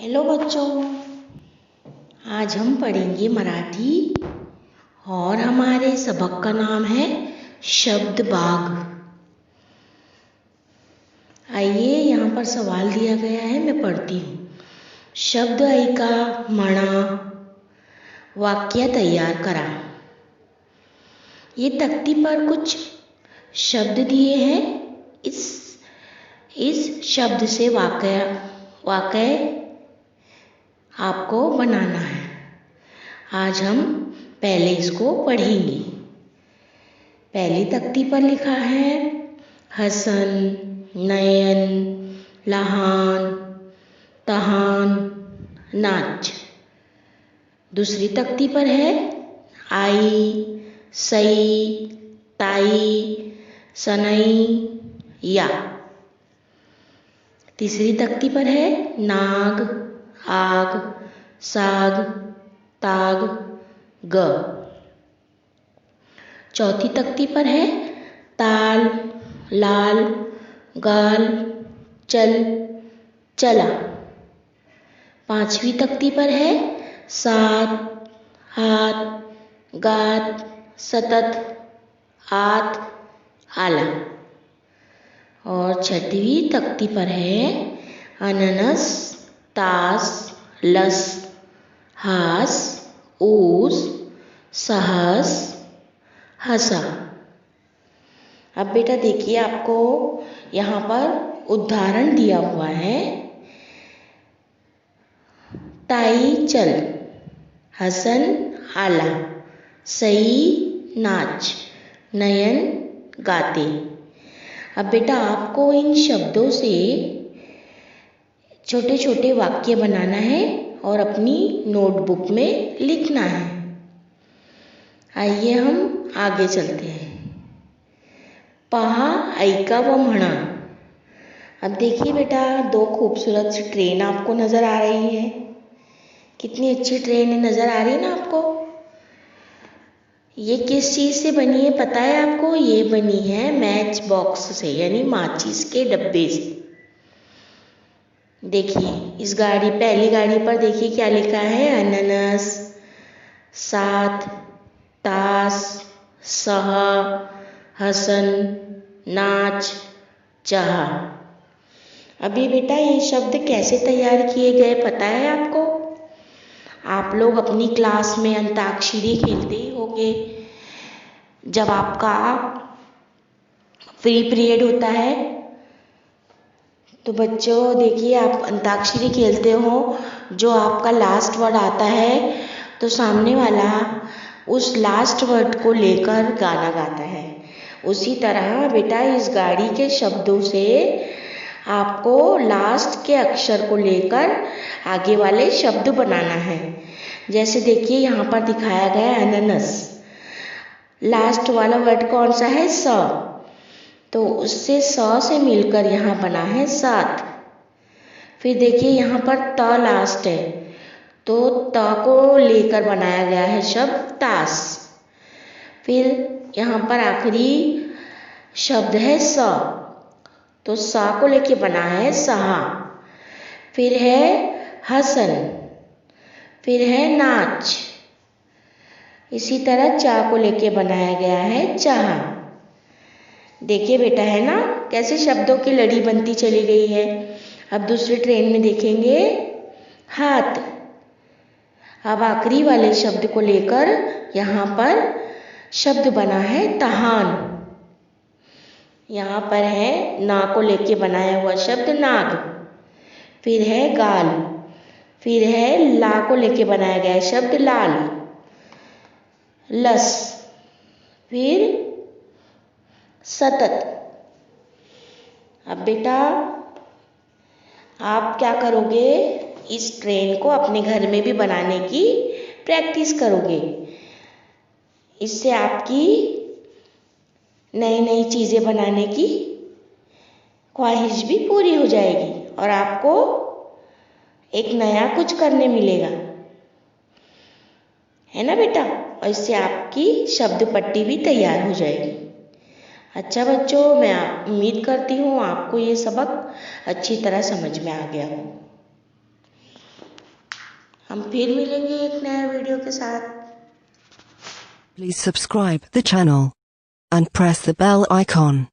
Hello बच्चों, आज हम पढ़ेंगे मराठी और हमारे सबक का नाम है शब्द बाग। आइए, यहाँ पर सवाल दिया गया है, मैं पढ़ती हूँ। शब्द ऐका म्हणा, वाक्य तैयार करा। ये तख्ती पर कुछ शब्द दिए हैं। इस शब्द से वाक्य आपको बनाना है। आज हम पहले इसको पढ़ेंगे। पहली तख्ती पर लिखा है हसन, नयन, लहान, तहान, नाच। दूसरी तख्ती पर है आई, सई, ताई, सनई, या। तीसरी तख्ती पर है नाग, आग, साग, ताग, ग। चौथी तख्ती पर है ताल, लाल, गाल, चल, चला। पांचवी तख्ती पर है सात, हाथ, गात, सतत, आत, आला। और छठवीं तख्ती पर है अननस, तास, लस, हास, ऊस, सहस, हसा। अब बेटा देखिए, आपको यहाँ पर उदाहरण दिया हुआ है। ताई चल, हसन आला, सई नाच, नयन गाते। अब बेटा आपको इन शब्दों से छोटे छोटे वाक्य बनाना है और अपनी नोटबुक में लिखना है। आइए हम आगे चलते हैं। पहा, ऐका व म्हणा। अब देखिए बेटा, दो खूबसूरत सी ट्रेन आपको नज़र आ रही है। कितनी अच्छी ट्रेन नज़र आ रही है ना आपको। ये किस चीज़ से बनी है पता है आपको? ये बनी है मैच बॉक्स से, यानी माचिस के डब्बे से। देखिए इस पहली गाड़ी पर देखिए क्या लिखा है? अननस, सात, तास, सह, हसन, नाच, चाह। अभी बेटा ये शब्द कैसे तैयार किए गए पता है आपको? आप लोग अपनी क्लास में अंताक्षरी खेलते ही होंगे। जब आपका फ्री पीरियड होता है तो बच्चों देखिए, आप अंताक्षरी खेलते हो, जो आपका लास्ट वर्ड आता है तो सामने वाला उस लास्ट वर्ड को लेकर गाना गाता है। उसी तरह बेटा इस गाड़ी के शब्दों से आपको लास्ट के अक्षर को लेकर आगे वाले शब्द बनाना है। जैसे देखिए यहाँ पर दिखाया गया है अननस। लास्ट वाला वर्ड कौन सा है? स। तो उससे स से मिलकर यहाँ बना है सात। फिर देखिए यहाँ पर त लास्ट है, तो त को लेकर बनाया गया है शब्द तास। फिर यहाँ पर आखिरी शब्द है स, तो स को लेके बना है सहा। फिर है हसन, फिर है नाच। इसी तरह चा को लेके बनाया गया है चाह। देखिए बेटा, है ना कैसे शब्दों की लड़ी बनती चली गई है। अब दूसरी ट्रेन में देखेंगे हाथ। अब आखिरी वाले शब्द को लेकर यहाँ पर शब्द बना है तहान। यहाँ पर है ना को लेके बनाया हुआ शब्द नाग। फिर है गाल, फिर है ला को लेके बनाया गया शब्द लाल, लस, फिर सतत। अब बेटा आप क्या करोगे? इस ट्रेन को अपने घर में भी बनाने की प्रैक्टिस करोगे। इससे आपकी नई नई चीज़ें बनाने की ख्वाहिश भी पूरी हो जाएगी और आपको एक नया कुछ करने मिलेगा, है ना बेटा। और इससे आपकी शब्द पट्टी भी तैयार हो जाएगी। अच्छा बच्चों, मैं उम्मीद करती हूँ आपको ये सबक अच्छी तरह समझ में आ गया हो। हम फिर मिलेंगे एक नए वीडियो के साथ। Please subscribe the channel and press the bell icon.